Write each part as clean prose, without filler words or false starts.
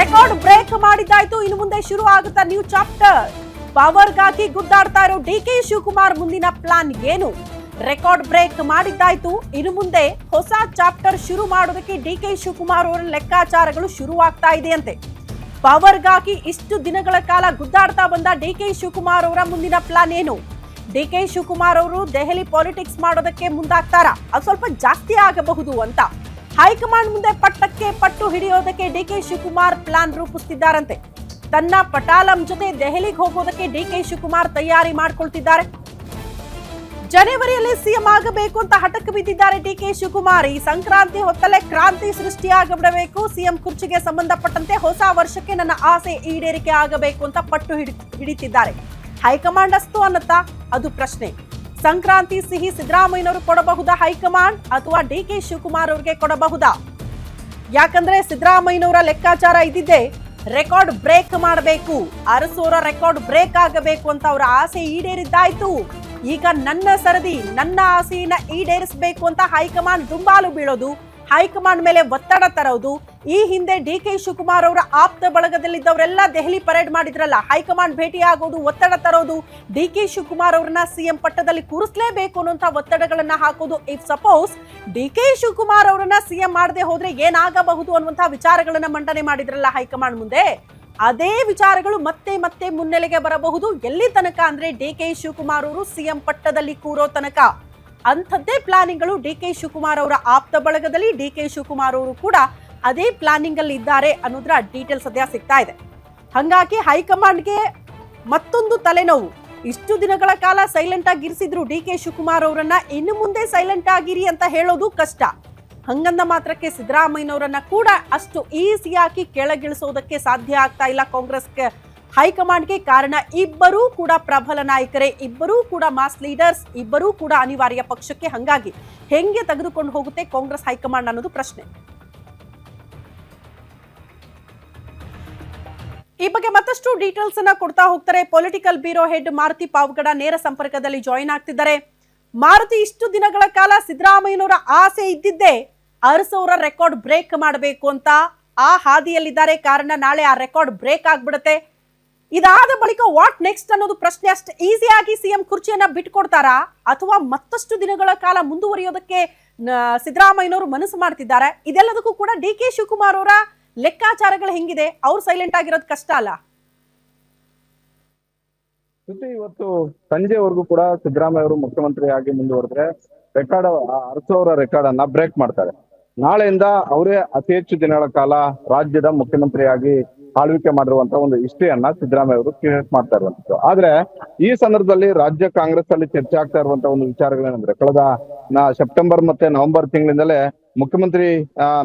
Record break ಮಾಡಿದ್ದಾಯ್ತು. ಇನ್ನು ಮುಂದೆ ಶುರು ಆಗುತ್ತಾ ನ್ಯೂ ಚಾಪ್ಟರ್. ಪವರ್ಗಾಗಿ ಗುದ್ದಾಡ್ತಾ ಇರೋ ಡಿಕೆ ಶಿವಕುಮಾರ್ ಮುಂದಿನ ಪ್ಲಾನ್ ಏನು? ರೆಕಾರ್ಡ್ ಬ್ರೇಕ್ ಮಾಡಿದ್ದಾಯ್ತು. ಇನ್ನು ಮುಂದೆ ಹೊಸ ಚಾಪ್ಟರ್ ಶುರು ಮಾಡೋದಕ್ಕೆ ಡಿಕೆ ಶಿವಕುಮಾರ್ ಅವರ ಲೆಕ್ಕಾಚಾರಗಳು ಶುರುವಾಗ್ತಾ ಇದೆಯಂತೆ. ಪವರ್ಗಾಗಿ ಇಷ್ಟು ದಿನಗಳ ಕಾಲ ಗುದ್ದಾಡ್ತಾ ಬಂದ ಡಿಕೆ ಶಿವಕುಮಾರ್ ಅವರ ಮುಂದಿನ ಪ್ಲಾನ್ ಏನು? ಡಿಕೆ ಶಿವಕುಮಾರ್ ಅವರು ದೆಹಲಿ ಪಾಲಿಟಿಕ್ಸ್ ಮಾಡೋದಕ್ಕೆ ಮುಂದಾಗ್ತಾರಾ? ಅದು ಸ್ವಲ್ಪ ಜಾಸ್ತಿ ಆಗಬಹುದು ಅಂತ ಹೈಕಮಾಂಡ್ ಮುಂದೆ ಪಟ್ಟಕ್ಕೆ ಪಟ್ಟು ಹಿಡಿಯೋದಕ್ಕೆ ಡಿಕೆ ಶಿವಕುಮಾರ್ ಪ್ಲಾನ್ ರೂಪಿಸುತ್ತಿದ್ದಾರಂತೆ. ತನ್ನ ಪಟಾಲಂ ಜೊತೆ ದೆಹಲಿಗೆ ಹೋಗೋದಕ್ಕೆ ಡಿಕೆ ಶಿವಕುಮಾರ್ ತಯಾರಿ ಮಾಡಿಕೊಳ್ತಿದ್ದಾರೆ. ಜನವರಿಯಲ್ಲಿ ಸಿಎಂ ಆಗಬೇಕು ಅಂತ ಹಠಕ್ಕೆ ಬಿದ್ದಿದ್ದಾರೆ ಡಿಕೆ ಶಿವಕುಮಾರ್. ಈ ಸಂಕ್ರಾಂತಿ ಹೊತ್ತಲ್ಲೇ ಕ್ರಾಂತಿ ಸೃಷ್ಟಿಯಾಗಬಿಡಬೇಕು. ಸಿಎಂ ಕುರ್ಚಿಗೆ ಸಂಬಂಧಪಟ್ಟಂತೆ ಹೊಸ ವರ್ಷಕ್ಕೆ ನನ್ನ ಆಸೆ ಈಡೇರಿಕೆ ಆಗಬೇಕು ಅಂತ ಪಟ್ಟು ಹಿಡಿತಿದ್ದಾರೆ. ಹೈಕಮಾಂಡ್ ಅಷ್ಟು ಅನ್ನತ್ತಾ? ಅದು ಪ್ರಶ್ನೆ. ಸಂಕ್ರಾಂತಿ ಸಿಹಿ ಸಿದ್ದರಾಮಯ್ಯನವರು ಕೊಡಬಹುದಾ ಹೈಕಮಾಂಡ್, ಅಥವಾ ಡಿಕೆ ಶಿವಕುಮಾರ್ ಅವರಿಗೆ ಕೊಡಬಹುದಾ? ಯಾಕಂದ್ರೆ ಸಿದ್ದರಾಮಯ್ಯನವರ ಲೆಕ್ಕಾಚಾರ ಇದ್ದಿದ್ದೆ ರೆಕಾರ್ಡ್ ಬ್ರೇಕ್ ಮಾಡಬೇಕು, ಅರಸೋರ ರೆಕಾರ್ಡ್ ಬ್ರೇಕ್ ಆಗಬೇಕು ಅಂತ ಅವರ ಆಸೆ ಈಡೇರಿದ್ದಾಯ್ತು. ಈಗ ನನ್ನ ಸರದಿ, ನನ್ನ ಆಸೆಯನ್ನ ಈಡೇರಿಸಬೇಕು ಅಂತ ಹೈಕಮಾಂಡ್ ದುಂಬಾಲು ಬೀಳೋದು, ಹೈಕಮಾಂಡ್ ಮೇಲೆ ಒತ್ತಡ ತರೋದು. ಈ ಹಿಂದೆ ಡಿಕೆ ಶಿವಕುಮಾರ್ ಅವರ ಆಪ್ತ ಬಳಗದಲ್ಲಿದ್ದವರೆಲ್ಲ ದೆಹಲಿ ಪರೇಡ್ ಮಾಡಿದ್ರಲ್ಲ, ಹೈಕಮಾಂಡ್ ಭೇಟಿ ಆಗೋದು, ಒತ್ತಡ ತರೋದು, ಡಿಕೆ ಶಿವಕುಮಾರ್ ಅವರನ್ನ ಸಿಎಂ ಪಟ್ಟದಲ್ಲಿ ಕೂರಿಸಲೇಬೇಕು ಅನ್ನುವಂತ ಒತ್ತಡಗಳನ್ನ ಹಾಕೋದು. ಇಫ್ ಸಪೋಸ್ ಡಿಕೆ ಶಿವಕುಮಾರ್ ಅವರನ್ನ ಸಿಎಂ ಮಾಡದೆ ಹೋದ್ರೆ ಏನಾಗಬಹುದು ಅನ್ನುವಂತಹ ವಿಚಾರಗಳನ್ನ ಮಂಡನೆ ಮಾಡಿದ್ರಲ್ಲ ಹೈಕಮಾಂಡ್ ಮುಂದೆ, ಅದೇ ವಿಚಾರಗಳು ಮತ್ತೆ ಮತ್ತೆ ಮುನ್ನೆಲೆಗೆ ಬರಬಹುದು. ಎಲ್ಲಿ ತನಕ ಅಂದ್ರೆ ಡಿಕೆ ಶಿವಕುಮಾರ್ ಅವರು ಸಿಎಂ ಪಟ್ಟದಲ್ಲಿ ಕೂರೋ ತನಕ. ಅಂಥದ್ದೇ ಪ್ಲಾನಿಂಗ್ಗಳು ಡಿಕೆ ಶಿವಕುಮಾರ್ ಅವರ ಆಪ್ತ ಬಳಗದಲ್ಲಿ. ಡಿಕೆ ಶಿವಕುಮಾರ್ ಅವರು ಕೂಡ ಅದೇ ಪ್ಲಾನಿಂಗ್ ಅಲ್ಲಿ ಇದ್ದಾರೆ ಅನ್ನೋದ್ರ ಡೀಟೇಲ್ಸ್ ಸದ್ಯ ಸಿಗ್ತಾ ಇದೆ. ಹಂಗಾಗಿ ಹೈಕಮಾಂಡ್ಗೆ ಮತ್ತೊಂದು ತಲೆನೋವು. ಇಷ್ಟು ದಿನಗಳ ಕಾಲ ಸೈಲೆಂಟ್ ಆಗಿ ಇರಿಸಿದ್ರು ಡಿಕೆ ಶಿವಕುಮಾರ್ ಅವರನ್ನ, ಇನ್ನು ಮುಂದೆ ಸೈಲೆಂಟ್ ಆಗಿರಿ ಅಂತ ಹೇಳೋದು ಕಷ್ಟ. ಹಂಗಂದ ಮಾತ್ರಕ್ಕೆ ಸಿದ್ದರಾಮಯ್ಯನವರನ್ನ ಕೂಡ ಅಷ್ಟು ಈಸಿಯಾಗಿ ಕೆಳಗಿಳಿಸೋದಕ್ಕೆ ಸಾಧ್ಯ ಆಗ್ತಾ ಇಲ್ಲ ಕಾಂಗ್ರೆಸ್ಗೆ, ಹೈಕಮಾಂಡ್ಗೆ. ಕಾರಣ ಇಬ್ಬರೂ ಕೂಡ ಪ್ರಬಲ ನಾಯಕರೇ, ಇಬ್ಬರೂ ಕೂಡ ಮಾಸ್ ಲೀಡರ್ಸ್, ಇಬ್ಬರೂ ಕೂಡ ಅನಿವಾರ್ಯ ಪಕ್ಷಕ್ಕೆ. ಹಂಗಾಗಿ ಹೆಂಗೆ ತೆಗೆದುಕೊಂಡು ಹೋಗುತ್ತೆ ಕಾಂಗ್ರೆಸ್ ಹೈಕಮಾಂಡ್ ಅನ್ನೋದು ಪ್ರಶ್ನೆ. ಈ ಬಗ್ಗೆ ಮತ್ತಷ್ಟು ಡೀಟೇಲ್ಸ್ ಅನ್ನ ಕೊಡ್ತಾ ಹೋಗ್ತಾರೆ political bureau head Maruti Pavagada ನೇರ ಸಂಪರ್ಕದಲ್ಲಿ ಜಾಯಿನ್ ಆಗ್ತಿದ್ದಾರೆ. ಮಾರುತಿ, ಇಷ್ಟು ದಿನಗಳ ಕಾಲ ಸಿದ್ದರಾಮಯ್ಯನವರ ಆಸೆ ಇದ್ದಿದ್ದೇ ಅರಸೋರ ರೆಕಾರ್ಡ್ ಬ್ರೇಕ್ ಮಾಡಬೇಕು ಅಂತ ಆ ಹಾದಿಯಲ್ಲಿದ್ದಾರೆ. ಕಾರಣ ನಾಳೆ ಆ ರೆಕಾರ್ಡ್ ಬ್ರೇಕ್ ಆಗ್ಬಿಡುತ್ತೆ. ಇದಾದ ಬಳಿಕ ವಾಟ್ ನೆಕ್ಸ್ಟ್ ಅನ್ನೋದು ಪ್ರಶ್ನೆ. ಅಷ್ಟು ಈಸಿಯಾಗಿ ಸಿಎಂ ಕುರ್ಚಿಯನ್ನ ಬಿಟ್ಕೊಡ್ತಾರಾ, ಅಥವಾ ಮತ್ತಷ್ಟು ದಿನಗಳ ಕಾಲ ಮುಂದುವರಿಯೋದಕ್ಕೆ ಸಿದ್ದರಾಮಯ್ಯನವರು ಮನಸ್ಸು ಮಾಡ್ತಿದ್ದಾರೆ? ಇದೆಲ್ಲದಕ್ಕೂ ಕೂಡ ಡಿಕೆ ಶಿವಕುಮಾರ್ ಅವರ ಲೆಕ್ಕಾಚಾರಗಳು ಹೆಂಗಿದೆ? ಅವ್ರು ಸೈಲೆಂಟ್ ಆಗಿರೋದು ಕಷ್ಟ ಅಲ್ಲ? ಇವತ್ತು ಸಂಜೆವರೆಗೂ ಕೂಡ ಸಿದ್ದರಾಮಯ್ಯ ಅವರು ಮುಖ್ಯಮಂತ್ರಿ ಆಗಿ ಮುಂದುವರೆದ್ರೆ ರೆಕಾರ್ಡ್ ಅರಸೋರ ರೆಕಾರ್ಡ್ ಅನ್ನ ಬ್ರೇಕ್ ಮಾಡ್ತಾರೆ. ನಾಳೆಯಿಂದ ಅವರೇ ಅತಿ ಹೆಚ್ಚು ದಿನಗಳ ಕಾಲ ರಾಜ್ಯದ ಮುಖ್ಯಮಂತ್ರಿಯಾಗಿ ಆಳ್ವಿಕೆ ಮಾಡಿರುವಂತಹ ಒಂದು ಹಿಸ್ಟ್ರಿಯನ್ನ ಸಿದ್ದರಾಮಯ್ಯ ಅವರು ಕ್ರಿಯೇಟ್ ಮಾಡ್ತಾ ಇರುವಂತದ್ದು. ಆದ್ರೆ ಈ ಸಂದರ್ಭದಲ್ಲಿ ರಾಜ್ಯ ಕಾಂಗ್ರೆಸ್ ಅಲ್ಲಿ ಚರ್ಚೆ ಆಗ್ತಾ ಇರುವಂತಹ ಒಂದು ವಿಚಾರಗಳೇನಂದ್ರೆ, ಕಳೆದ ಸೆಪ್ಟೆಂಬರ್ ಮತ್ತೆ ನವೆಂಬರ್ ತಿಂಗಳಿಂದಲೇ ಮುಖ್ಯಮಂತ್ರಿ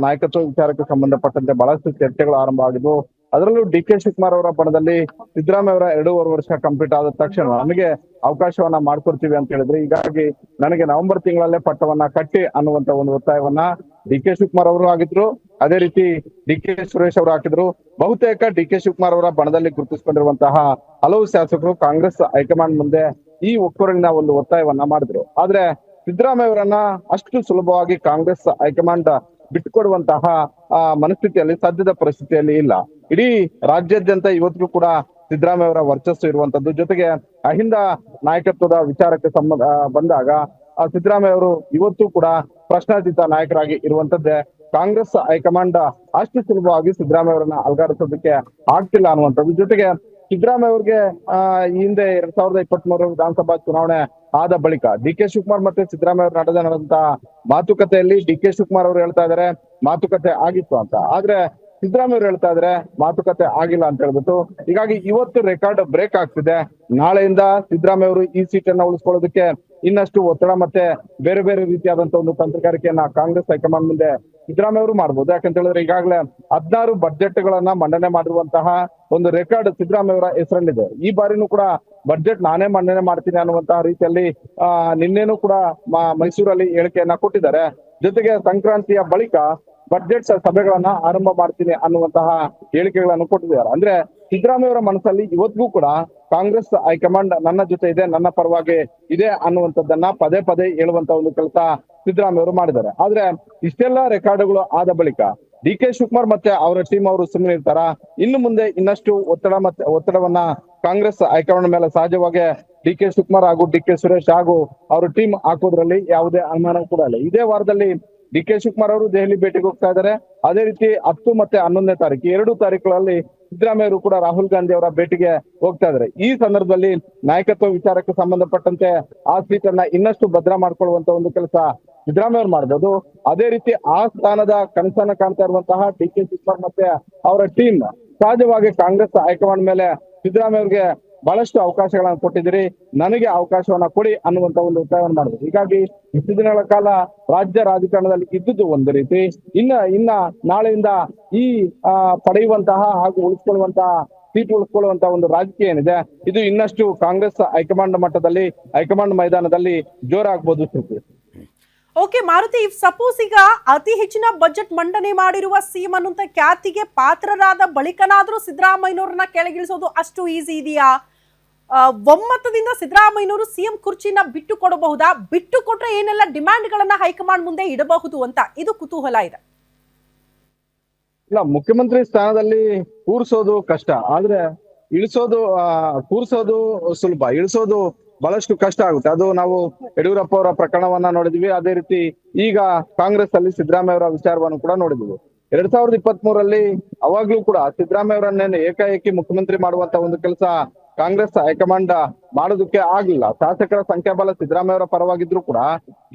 ನಾಯಕತ್ವ ವಿಚಾರಕ್ಕೆ ಸಂಬಂಧಪಟ್ಟಂತೆ ಬಹಳಷ್ಟು ಚರ್ಚೆಗಳು ಆರಂಭ ಆಗಿದ್ವು. ಅದರಲ್ಲೂ ಡಿ ಕೆ ಶಿವಕುಮಾರ್ ಅವರ ಬಣದಲ್ಲಿ ಸಿದ್ದರಾಮಯ್ಯ ಅವರ 2.5 ವರ್ಷ ಕಂಪ್ಲೀಟ್ ಆದ ತಕ್ಷಣ ನಮಗೆ ಅವಕಾಶವನ್ನ ಮಾಡ್ಕೊಡ್ತೀವಿ ಅಂತ ಹೇಳಿದ್ರೆ, ಹೀಗಾಗಿ ನನಗೆ ನವೆಂಬರ್ ತಿಂಗಳಲ್ಲೇ ಪಟ್ಟವನ್ನ ಕಟ್ಟಿ ಅನ್ನುವಂತ ಒಂದು ಒತ್ತಾಯವನ್ನ ಡಿ ಕೆ ಶಿವಕುಮಾರ್ ಅವರು ಆಗಿದ್ರು. ಅದೇ ರೀತಿ ಡಿ ಕೆ ಸುರೇಶ್ ಅವರು ಹಾಕಿದ್ರು. ಬಹುತೇಕ ಡಿ ಕೆ ಶಿವಕುಮಾರ್ ಅವರ ಬಣದಲ್ಲಿ ಗುರುತಿಸಿಕೊಂಡಿರುವಂತಹ ಹಲವು ಶಾಸಕರು ಕಾಂಗ್ರೆಸ್ ಹೈಕಮಾಂಡ್ ಮುಂದೆ ಈ ಒಕ್ಕೊರಲಿನ ಒಂದು ಒತ್ತಾಯವನ್ನ ಮಾಡಿದ್ರು. ಆದ್ರೆ ಸಿದ್ದರಾಮಯ್ಯ ಅವರನ್ನ ಅಷ್ಟು ಸುಲಭವಾಗಿ ಕಾಂಗ್ರೆಸ್ ಹೈಕಮಾಂಡ್ ಬಿಟ್ಟುಕೊಡುವಂತಹ ಮನಸ್ಥಿತಿಯಲ್ಲಿ, ಸದ್ಯದ ಪರಿಸ್ಥಿತಿಯಲ್ಲಿ ಇಲ್ಲ. ಇಡೀ ರಾಜ್ಯಾದ್ಯಂತ ಇವತ್ತಿಗೂ ಕೂಡ ಸಿದ್ದರಾಮಯ್ಯ ಅವರ ವರ್ಚಸ್ಸು ಇರುವಂತದ್ದು. ಜೊತೆಗೆ ಅಹಿಂದ ನಾಯಕತ್ವದ ವಿಚಾರಕ್ಕೆ ಬಂದಾಗ ಸಿದ್ದರಾಮಯ್ಯ ಅವರು ಇವತ್ತು ಕೂಡ ಪ್ರಶ್ನಾತೀತ ನಾಯಕರಾಗಿ ಇರುವಂತದ್ದೇ. ಕಾಂಗ್ರೆಸ್ ಹೈಕಮಾಂಡ್ ಅಷ್ಟು ಸುಲಭವಾಗಿ ಸಿದ್ದರಾಮಯ್ಯ ಅವರನ್ನ ಅಲುಗಾಡಿಸೋದಕ್ಕೆ ಆಗ್ತಿಲ್ಲ ಅನ್ನುವಂಥದ್ದು. ಜೊತೆಗೆ ಸಿದ್ದರಾಮಯ್ಯ ಅವ್ರಿಗೆ ಈ ಹಿಂದೆ 2023 ವಿಧಾನಸಭಾ ಚುನಾವಣೆ ಆದ ಬಳಿಕ ಡಿ ಕೆ ಶಿವಕುಮಾರ್ ಮತ್ತೆ ಸಿದ್ದರಾಮಯ್ಯ ಅವರು ನಡೆದಂತಹ ಮಾತುಕತೆಯಲ್ಲಿ ಡಿ ಕೆ ಶಿವಕುಮಾರ್ ಅವರು ಹೇಳ್ತಾ ಇದಾರೆ ಮಾತುಕತೆ ಆಗಿತ್ತು ಅಂತ. ಆದ್ರೆ ಸಿದ್ದರಾಮಯ್ಯ ಅವರು ಹೇಳ್ತಾ ಇದ್ರೆ ಮಾತುಕತೆ ಆಗಿಲ್ಲ ಅಂತ ಹೇಳ್ಬಿಟ್ಟು. ಹೀಗಾಗಿ ಇವತ್ತು ರೆಕಾರ್ಡ್ ಬ್ರೇಕ್ ಆಗ್ತಿದೆ. ನಾಳೆಯಿಂದ ಸಿದ್ದರಾಮಯ್ಯ ಅವರು ಈ ಸೀಟನ್ನ ಉಳಿಸ್ಕೊಳ್ಳೋದಕ್ಕೆ ಇನ್ನಷ್ಟು ಒತ್ತಡ ಮತ್ತೆ ಬೇರೆ ಬೇರೆ ರೀತಿಯಾದಂತ ಒಂದು ತಂತ್ರಗಾರಿಕೆಯನ್ನ ಕಾಂಗ್ರೆಸ್ ಹೈಕಮಾಂಡ್ ಮುಂದೆ ಸಿದ್ದರಾಮಯ್ಯ ಅವರು ಮಾಡ್ಬೋದು. ಯಾಕಂತ ಹೇಳಿದ್ರೆ ಈಗಾಗಲೇ 16 ಬಡ್ಜೆಟ್ ಗಳನ್ನ ಮಂಡನೆ ಮಾಡಿರುವಂತಹ ಒಂದು ರೆಕಾರ್ಡ್ ಸಿದ್ದರಾಮಯ್ಯ ಅವರ ಹೆಸರಲ್ಲಿದೆ. ಈ ಬಾರಿನೂ ಕೂಡ ಬಡ್ಜೆಟ್ ನಾನೇ ಮಂಡನೆ ಮಾಡ್ತೀನಿ ಅನ್ನುವಂತಹ ರೀತಿಯಲ್ಲಿ ನಿನ್ನೆನೂ ಕೂಡ ಮೈಸೂರಲ್ಲಿ ಹೇಳಿಕೆಯನ್ನ ಕೊಟ್ಟಿದ್ದಾರೆ. ಜೊತೆಗೆ ಸಂಕ್ರಾಂತಿಯ ಬಳಿಕ ಬಡ್ಜೆಟ್ ಸಭೆಗಳನ್ನ ಆರಂಭ ಮಾಡ್ತೀನಿ ಅನ್ನುವಂತಹ ಹೇಳಿಕೆಗಳನ್ನು ಕೊಟ್ಟಿದ್ದಾರೆ. ಅಂದ್ರೆ ಸಿದ್ದರಾಮಯ್ಯ ಅವರ ಮನಸ್ಸಲ್ಲಿ ಇವತ್ತಿಗೂ ಕೂಡ ಕಾಂಗ್ರೆಸ್ ಹೈಕಮಾಂಡ್ ನನ್ನ ಜೊತೆ ಇದೆ, ನನ್ನ ಪರವಾಗಿ ಇದೆ ಅನ್ನುವಂಥದ್ದನ್ನ ಪದೇ ಪದೇ ಹೇಳುವಂತ ಒಂದು ಕೆಲಸ ಸಿದ್ದರಾಮಯ್ಯ ಅವರು ಮಾಡಿದ್ದಾರೆ. ಆದ್ರೆ ಇಷ್ಟೆಲ್ಲ ರೆಕಾರ್ಡ್ಗಳು ಆದ ಬಳಿಕ ಡಿ ಕೆ ಶಿವಕುಮಾರ್ ಮತ್ತೆ ಅವರ ಟೀಮ್ ಅವರು ಸುಮ್ಮನೆ ಇರ್ತಾರ? ಇನ್ನು ಮುಂದೆ ಇನ್ನಷ್ಟು ಒತ್ತಡವನ್ನ ಕಾಂಗ್ರೆಸ್ ಹೈಕಮಾಂಡ್ ಮೇಲೆ ಸಹಜವಾಗಿ ಡಿ ಕೆ ಶಿವಕುಮಾರ್ ಹಾಗೂ ಡಿ ಕೆ ಸುರೇಶ್ ಹಾಗೂ ಅವ್ರ ಟೀಮ್ ಹಾಕೋದ್ರಲ್ಲಿ ಯಾವುದೇ ಅನುಮಾನ ಕೂಡ ಇಲ್ಲ. ಇದೇ ವಾರದಲ್ಲಿ ಡಿ ಕೆ ಶಿವಕುಮಾರ್ ಅವರು ದೆಹಲಿ ಭೇಟಿಗೆ ಹೋಗ್ತಾ ಇದ್ದಾರೆ. ಅದೇ ರೀತಿ 10 ಮತ್ತೆ 11ನೇ ತಾರೀಕು 2 ತಾರೀಕುಗಳಲ್ಲಿ ಸಿದ್ದರಾಮಯ್ಯ ಅವರು ಕೂಡ ರಾಹುಲ್ ಗಾಂಧಿ ಅವರ ಭೇಟಿಗೆ ಹೋಗ್ತಾ ಇದ್ದಾರೆ. ಈ ಸಂದರ್ಭದಲ್ಲಿ ನಾಯಕತ್ವ ವಿಚಾರಕ್ಕೆ ಸಂಬಂಧಪಟ್ಟಂತೆ ಆ ಸೀಟನ್ನ ಇನ್ನಷ್ಟು ಭದ್ರ ಮಾಡ್ಕೊಳ್ಳುವಂತ ಒಂದು ಕೆಲಸ ಸಿದ್ದರಾಮಯ್ಯ ಅವರು ಮಾಡಬಹುದು. ಅದೇ ರೀತಿ ಆ ಸ್ಥಾನದ ಕನಸನ್ನ ಕಾಣ್ತಾ ಇರುವಂತಹ ಡಿ ಕೆ ಶಿವಕುಮಾರ್ ಮತ್ತೆ ಅವರ ಟೀಮ್ ಸಹಜವಾಗಿ ಕಾಂಗ್ರೆಸ್ ಹೈಕಮಾಂಡ್ ಮೇಲೆ ಸಿದ್ದರಾಮಯ್ಯ ಅವರಿಗೆ ಬಹಳಷ್ಟು ಅವಕಾಶಗಳನ್ನ ಕೊಟ್ಟಿದ್ದೀರಿ, ನನಗೆ ಅವಕಾಶವನ್ನ ಕೊಡಿ ಅನ್ನುವಂತ ಒಂದು ಒತ್ತಾಯವನ್ನು ಮಾಡಿದ್ರು. ಹೀಗಾಗಿ ಇಷ್ಟು ದಿನಗಳ ಕಾಲ ರಾಜ್ಯ ರಾಜಕಾರಣದಲ್ಲಿ ಇದ್ದುದು ಒಂದು ರೀತಿ, ಇನ್ನ ನಾಳೆಯಿಂದ ಈ ಪಡೆಯುವಂತಹ ಹಾಗೂ ಸೀಟ್ ಉಳಿಸ್ಕೊಳ್ಳುವಂತಹ ಒಂದು ರಾಜಕೀಯ ಏನಿದೆ ಇದು ಇನ್ನಷ್ಟು ಕಾಂಗ್ರೆಸ್ ಹೈಕಮಾಂಡ್ ಮೈದಾನದಲ್ಲಿ ಜೋರಾಗಬಹುದು. ಓಕೆ ಮಾರುತಿ, ಇಫ್ ಸಪೋಸ್ ಈಗ ಅತಿ ಹೆಚ್ಚಿನ ಬಜೆಟ್ ಮಂಡನೆ ಮಾಡಿರುವ ಸಿಎಂ ಅನ್ನುವಂತ ಖ್ಯಾತಿಗೆ ಪಾತ್ರರಾದ ಬಳಿಕನಾದ್ರೂ ಸಿದ್ದರಾಮಯ್ಯನವ್ರನ್ನ ಕೆಳಗಿಳಿಸೋದು ಅಷ್ಟು ಈಸಿ ಇದೆಯಾ? ಒಮ್ಮತದಿಂದ ಸಿದ್ದರಾಮಯ್ಯನವರು ಸಿಎಂ ಕುರ್ಚಿನ ಬಿಟ್ಟು ಕೊಡಬಹುದಾ? ಬಿಟ್ಟು ಕೊಟ್ರೆ ಏನೆಲ್ಲ ಡಿಮ್ಯಾಂಡ್ಗಳನ್ನ ಹೈಕಮಾಂಡ್ ಮುಂದೆ ಇಡಬಹುದು ಅಂತ ಇದು ಕುತೂಹಲ ಇದೆ. ಇಲ್ಲ, ಮುಖ್ಯಮಂತ್ರಿ ಸ್ಥಾನದಲ್ಲಿ ಕೂರಿಸೋದು ಕಷ್ಟ, ಆದ್ರೆ ಕೂರಿಸೋದು ಸುಲಭ, ಇಳಿಸೋದು ಬಹಳಷ್ಟು ಕಷ್ಟ ಆಗುತ್ತೆ. ಅದು ನಾವು ಯಡಿಯೂರಪ್ಪ ಅವರ ಪ್ರಕರಣವನ್ನ ನೋಡಿದ್ವಿ. ಅದೇ ರೀತಿ ಈಗ ಕಾಂಗ್ರೆಸ್ ಅಲ್ಲಿ ಸಿದ್ದರಾಮಯ್ಯ ಅವರ ವಿಚಾರವನ್ನು ಕೂಡ ನೋಡಿದ್ವಿ. 2023ರಲ್ಲಿ ಅವಾಗ್ಲೂ ಕೂಡ ಸಿದ್ದರಾಮಯ್ಯ ಅವರನ್ನೇನು ಏಕಾಏಕಿ ಮುಖ್ಯಮಂತ್ರಿ ಮಾಡುವಂತ ಒಂದು ಕೆಲಸ ಕಾಂಗ್ರೆಸ್ ಹೈಕಮಾಂಡ್ ಮಾಡೋದಕ್ಕೆ ಆಗ್ಲಿಲ್ಲ. ಶಾಸಕರ ಸಂಖ್ಯಾಬಲ ಸಿದ್ದರಾಮಯ್ಯ ಅವರ ಪರವಾಗಿದ್ರು ಕೂಡ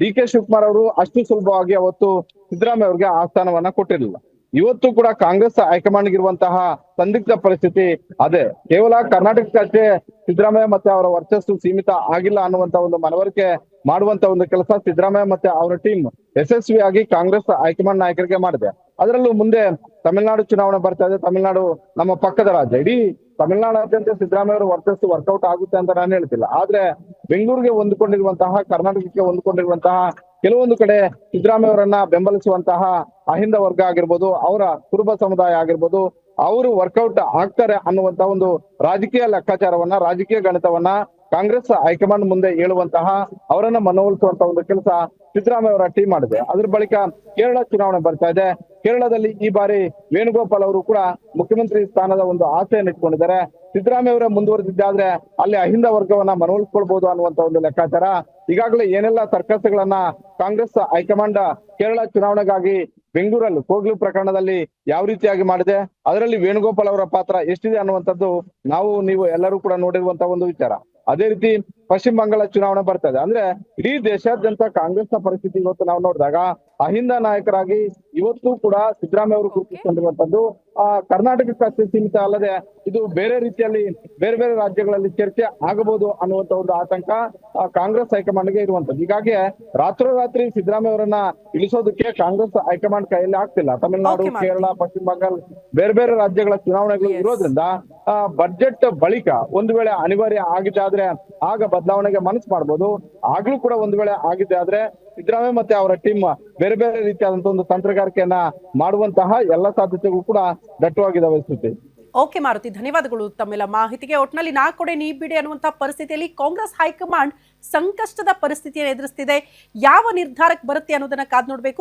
ಡಿ ಕೆ ಶಿವಕುಮಾರ್ ಅವರು ಅಷ್ಟು ಸುಲಭವಾಗಿ ಅವತ್ತು ಸಿದ್ದರಾಮಯ್ಯ ಅವರಿಗೆ ಆ ಸ್ಥಾನವನ್ನ ಕೊಟ್ಟಿರಲಿಲ್ಲ. ಇವತ್ತು ಕೂಡ ಕಾಂಗ್ರೆಸ್ ಹೈಕಮಾಂಡ್ ಇರುವಂತಹ ಸಂದಿಗ್ಧ ಪರಿಸ್ಥಿತಿ ಅದೇ. ಕೇವಲ ಕರ್ನಾಟಕಕ್ಕೆ ಸಿದ್ದರಾಮಯ್ಯ ಮತ್ತೆ ಅವರ ವರ್ಚಸ್ಸು ಸೀಮಿತ ಆಗಿಲ್ಲ ಅನ್ನುವಂತ ಒಂದು ಮನವರಿಕೆ ಮಾಡುವಂತ ಒಂದು ಕೆಲಸ ಸಿದ್ದರಾಮಯ್ಯ ಮತ್ತೆ ಅವರ ಟೀಮ್ ಯಶಸ್ವಿಯಾಗಿ ಕಾಂಗ್ರೆಸ್ ಹೈಕಮಾಂಡ್ ನಾಯಕರಿಗೆ ಮಾಡಿದೆ. ಅದರಲ್ಲೂ ಮುಂದೆ ತಮಿಳುನಾಡು ಚುನಾವಣೆ ಬರ್ತಾ ಇದೆ. ತಮಿಳುನಾಡು ನಮ್ಮ ಪಕ್ಕದ ರಾಜ್ಯ. ಇಡೀ ತಮಿಳುನಾಡಾದ್ಯಂತ ಸಿದ್ದರಾಮಯ್ಯ ಅವರ ವರ್ಚಸ್ಸು ವರ್ಕೌಟ್ ಆಗುತ್ತೆ ಅಂತ ನಾನು ಹೇಳ್ತಿಲ್ಲ. ಆದ್ರೆ ಬೆಂಗಳೂರಿಗೆ ಹೊಂದಿಕೊಂಡಿರುವಂತಹ, ಕರ್ನಾಟಕಕ್ಕೆ ಹೊಂದಿಕೊಂಡಿರುವಂತಹ ಕೆಲವೊಂದು ಕಡೆ ಸಿದ್ದರಾಮಯ್ಯ ಅವರನ್ನ ಬೆಂಬಲಿಸುವಂತಹ ಅಹಿಂದ ವರ್ಗ ಆಗಿರ್ಬೋದು, ಅವರ ಕುರುಬ ಸಮುದಾಯ ಆಗಿರ್ಬೋದು, ಅವರು ವರ್ಕೌಟ್ ಆಗ್ತಾರೆ ಅನ್ನುವಂತ ಒಂದು ರಾಜಕೀಯ ಲೆಕ್ಕಾಚಾರವನ್ನ, ರಾಜಕೀಯ ಗಣಿತವನ್ನ ಕಾಂಗ್ರೆಸ್ ಹೈಕಮಾಂಡ್ ಮುಂದೆ ಹೇಳುವಂತಹ, ಅವರನ್ನ ಮನವೊಲಿಸುವಂತ ಒಂದು ಕೆಲಸ ಸಿದ್ದರಾಮಯ್ಯ ಅವರ ಟೀಮ್ ಮಾಡಿದೆ. ಅದ್ರ ಬಳಿಕ ಕೇರಳ ಚುನಾವಣೆ ಬರ್ತಾ ಇದೆ. ಕೇರಳದಲ್ಲಿ ಈ ಬಾರಿ ವೇಣುಗೋಪಾಲ್ ಅವರು ಕೂಡ ಮುಖ್ಯಮಂತ್ರಿ ಸ್ಥಾನದ ಒಂದು ಆಸೆಯನ್ನು ಇಟ್ಕೊಂಡಿದ್ದಾರೆ. ಸಿದ್ದರಾಮಯ್ಯ ಅವರೇ ಮುಂದುವರೆದಿದ್ದಾದ್ರೆ ಅಲ್ಲಿ ಅಹಿಂದ ವರ್ಗವನ್ನ ಮನವೊಲಿಸ್ಕೊಳ್ಬಹುದು ಅನ್ನುವಂತ ಒಂದು ಲೆಕ್ಕಾಚಾರ. ಈಗಾಗಲೇ ಏನೆಲ್ಲ ಸರ್ಕಸ್ಗಳನ್ನ ಕಾಂಗ್ರೆಸ್ ಹೈಕಮಾಂಡ್ ಕೇರಳ ಚುನಾವಣೆಗಾಗಿ ಬೆಂಗಳೂರಲ್ಲಿ ಕೋಗ್ಲು ಪ್ರಕರಣದಲ್ಲಿ ಯಾವ ರೀತಿಯಾಗಿ ಮಾಡಿದೆ, ಅದರಲ್ಲಿ ವೇಣುಗೋಪಾಲ್ ಅವರ ಪಾತ್ರ ಎಷ್ಟಿದೆ ಅನ್ನುವಂಥದ್ದು ನೀವು ಎಲ್ಲರೂ ಕೂಡ ನೋಡಿರುವಂತಹ ಒಂದು ವಿಚಾರ. ಅದೇ ರೀತಿ ಪಶ್ಚಿಮ ಬಂಗಾಳ ಚುನಾವಣೆ ಬರ್ತಾ ಇದೆ. ಅಂದ್ರೆ ಇಡೀ ದೇಶಾದ್ಯಂತ ಕಾಂಗ್ರೆಸ್ನ ಪರಿಸ್ಥಿತಿ ಇವತ್ತು ನಾವು ನೋಡಿದಾಗ ಅಹಿಂದ ನಾಯಕರಾಗಿ ಇವತ್ತು ಕೂಡ ಸಿದ್ದರಾಮಯ್ಯ ಅವರು ಗುರುತಿಸಿಕೊಂಡಿರುವಂತದ್ದು ಕರ್ನಾಟಕಕ್ಕೆ ಸೀಮಿತ ಅಲ್ಲದೆ ಇದು ಬೇರೆ ರೀತಿಯಲ್ಲಿ ಬೇರೆ ಬೇರೆ ರಾಜ್ಯಗಳಲ್ಲಿ ಚರ್ಚೆ ಆಗಬಹುದು ಅನ್ನುವಂತ ಒಂದು ಆತಂಕ ಕಾಂಗ್ರೆಸ್ ಹೈಕಮಾಂಡ್ಗೆ ಇರುವಂತದ್ದು. ಹೀಗಾಗಿ ರಾತ್ರೋರಾತ್ರಿ ಸಿದ್ದರಾಮಯ್ಯ ಅವರನ್ನ ಇಳಿಸೋದಕ್ಕೆ ಕಾಂಗ್ರೆಸ್ ಹೈಕಮಾಂಡ್ ಕೈಯಲ್ಲಿ ಆಗ್ತಿಲ್ಲ. ತಮಿಳುನಾಡು, ಕೇರಳ, ಪಶ್ಚಿಮ ಬಂಗಾಳ ಬೇರೆ ಬೇರೆ ರಾಜ್ಯಗಳ ಚುನಾವಣೆಗಳು ಇರೋದ್ರಿಂದ ಬಜೆಟ್ ಬಳಿಕ ಒಂದು ವೇಳೆ ಅನಿವಾರ್ಯ ಆಗಿದೆ ಆದ್ರೆ ಆಗ ಬದಲಾವಣೆಗೆ ಮನಸ್ಸು ಮಾಡಬಹುದು. ಆಗ್ಲೂ ಕೂಡ ಒಂದು ವೇಳೆ ಆಗಿದೆ ಆದ್ರೆ ಸಿದ್ದರಾಮಯ್ಯ ಮತ್ತೆ ಅವರ ಟೀಮ್ ಬೇರೆ ಬೇರೆ ರೀತಿಯಾದಂತಹ ಒಂದು ತಂತ್ರಗಾರಿಕೆಯನ್ನ ಮಾಡುವಂತಹ ಎಲ್ಲ ಸಾಧ್ಯತೆಗಳು ಕೂಡ ದಟ್ಟವಾಗಿದ್ದಾವೆ. ಸ್ತುತಿ. ಓಕೆ ಮಾರುತಿ, ಧನ್ಯವಾದಗಳು ತಮ್ಮೆಲ್ಲ ಮಾಹಿತಿಗೆ. ಒಟ್ಟಿನಲ್ಲಿ ನಾ ಕೊಡೆ ನೀ ಬಿಡಿ ಅನ್ನುವಂತಹ ಪರಿಸ್ಥಿತಿಯಲ್ಲಿ ಕಾಂಗ್ರೆಸ್ ಹೈಕಮಾಂಡ್ ಸಂಕಷ್ಟದ ಪರಿಸ್ಥಿತಿಯನ್ನು ಎದುರಿಸ್ತಿದೆ. ಯಾವ ನಿರ್ಧಾರಕ್ಕೆ ಬರುತ್ತೆ ಅನ್ನೋದನ್ನ ಕಾದ್ ನೋಡ್ಬೇಕು.